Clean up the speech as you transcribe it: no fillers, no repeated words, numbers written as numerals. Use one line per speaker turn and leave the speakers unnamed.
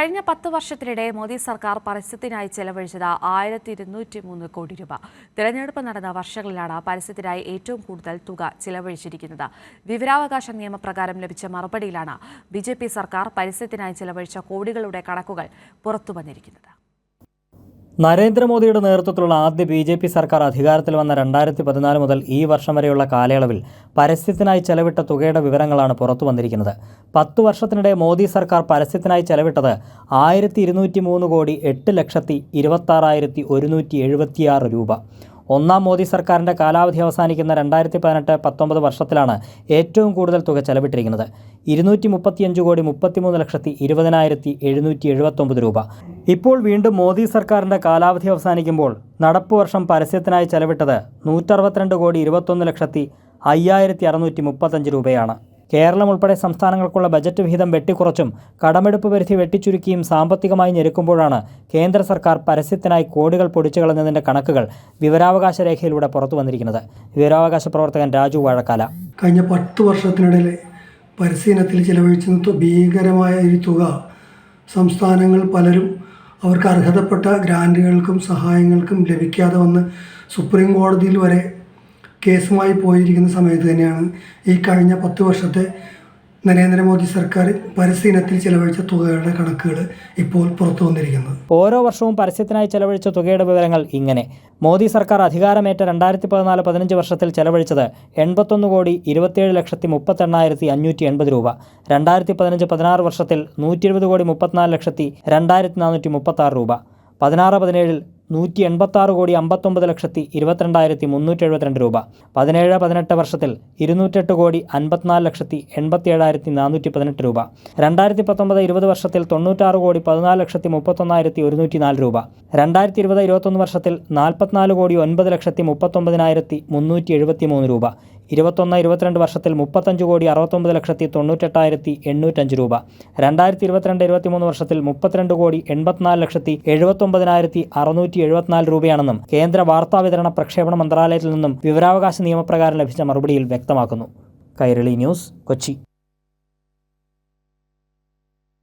കഴിഞ്ഞ 10 വർഷത്തിനിടെ മോദി സർക്കാർ പരസ്യത്തിനായി ചെലവഴിച്ചത് 1203 കോടി രൂപ. തിരഞ്ഞെടുപ്പ് നടന്ന വർഷങ്ങളിലാണ് പരസ്യത്തിനായി ഏറ്റവും കൂടുതൽ തുക ചെലവഴിച്ചിരിക്കുന്നത്. വിവരാവകാശ നിയമപ്രകാരം ലഭിച്ച മറുപടിയിലാണ് ബിജെപി സർക്കാർ പരസ്യത്തിനായി ചെലവഴിച്ച കോടികളുടെ കണക്കുകൾ പുറത്തുവന്നിരിക്കുന്നത്.
നരേന്ദ്രമോദിയുടെ നേതൃത്വത്തിലുള്ള ആദ്യ ബിജെപി സർക്കാർ അധികാരത്തിൽ വന്ന 2014 മുതൽ ഈ വർഷം വരെയുള്ള കാലയളവിൽ പരസ്യത്തിനായി ചെലവിട്ട തുകയുടെ വിവരങ്ങളാണ് പുറത്തു വന്നിരിക്കുന്നത്. 10 വർഷത്തിനിടെ മോദി സർക്കാർ പരസ്യത്തിനായി ചെലവിട്ടത് 1203 കോടി 8,26,176 രൂപ. ഒന്നാം മോദി സർക്കാരിൻ്റെ കാലാവധി അവസാനിക്കുന്ന 2018-19 വർഷത്തിലാണ് ഏറ്റവും കൂടുതൽ തുക ചെലവിട്ടിരിക്കുന്നത്. 235 കോടി 33,20,779 രൂപ. ഇപ്പോൾ വീണ്ടും മോദി സർക്കാരിൻ്റെ കാലാവധി അവസാനിക്കുമ്പോൾ നടപ്പ് വർഷം പരസ്യത്തിനായി ചെലവിട്ടത് 162 കോടി 21,05,635 രൂപയാണ്. കേരളം ഉൾപ്പെടെ സംസ്ഥാനങ്ങൾക്കുള്ള ബജറ്റ് വിഹിതം വെട്ടിക്കുറച്ചും കടമെടുപ്പ് പരിധി വെട്ടിച്ചുരുക്കിയും സാമ്പത്തികമായി ഞെരുക്കുമ്പോഴാണ് കേന്ദ്ര സർക്കാർ പരസ്യത്തിനായി കോടികൾ പൊടിച്ചു കളഞ്ഞതിൻ്റെ കണക്കുകൾ വിവരാവകാശ രേഖയിലൂടെ പുറത്തു വന്നിരിക്കുന്നത്. വിവരാവകാശ പ്രവർത്തകൻ രാജു വാഴക്കാല.
കഴിഞ്ഞ 10 വർഷത്തിനിടയിൽ പരസ്യത്തിൽ ചിലവഴിച്ച ഭീകരമായ ഒരു തുക സംസ്ഥാനങ്ങൾ പലരും അവർക്ക് അർഹതപ്പെട്ട ഗ്രാൻറ്റുകൾക്കും സഹായങ്ങൾക്കും ലഭിക്കാതെ വന്ന് സുപ്രീം കോടതിയിൽ വരെ കേസുമായി പോയിരിക്കുന്ന സമയത്ത് തന്നെയാണ് ഈ കഴിഞ്ഞ 10 വർഷത്തെ നരേന്ദ്രമോദി സർക്കാർ പരസ്യത്തിൽ ചെലവഴിച്ച തുകകളുടെ കണക്കുകൾ ഇപ്പോൾ പുറത്തു വന്നിരിക്കുന്നത്.
ഓരോ വർഷവും പരസ്യത്തിനായി ചെലവഴിച്ച തുകയുടെ വിവരങ്ങൾ ഇങ്ങനെ. മോദി സർക്കാർ അധികാരമേറ്റ 2014-15 വർഷത്തിൽ ചെലവഴിച്ചത് 81 കോടി 27,38,580 രൂപ. 2015-16 വർഷത്തിൽ 120 കോടി 34,02,436 രൂപ. 16-17 186 കോടി 59,22,372 രൂപ. 17-18 വർഷത്തിൽ 208 കോടി 54,87,418 രൂപ. 2019-20 വർഷത്തിൽ 96 കോടി 14,31,104 രൂപ. 2020-21 വർഷത്തിൽ 44 കോടി 9,39,373 രൂപ. 21-22 വർഷത്തിൽ 35 കോടി 69,98,805 രൂപ. 2022-23 വർഷത്തിൽ 32 കോടി 84,79,674 രൂപയാണെന്നും കേന്ദ്ര വാർത്താവിതരണ പ്രക്ഷേപണ മന്ത്രാലയത്തിൽ നിന്നും വിവരാവകാശ നിയമപ്രകാരം ലഭിച്ച മറുപടിയിൽ വ്യക്തമാക്കുന്നു. കൈരളി ന്യൂസ്, കൊച്ചി.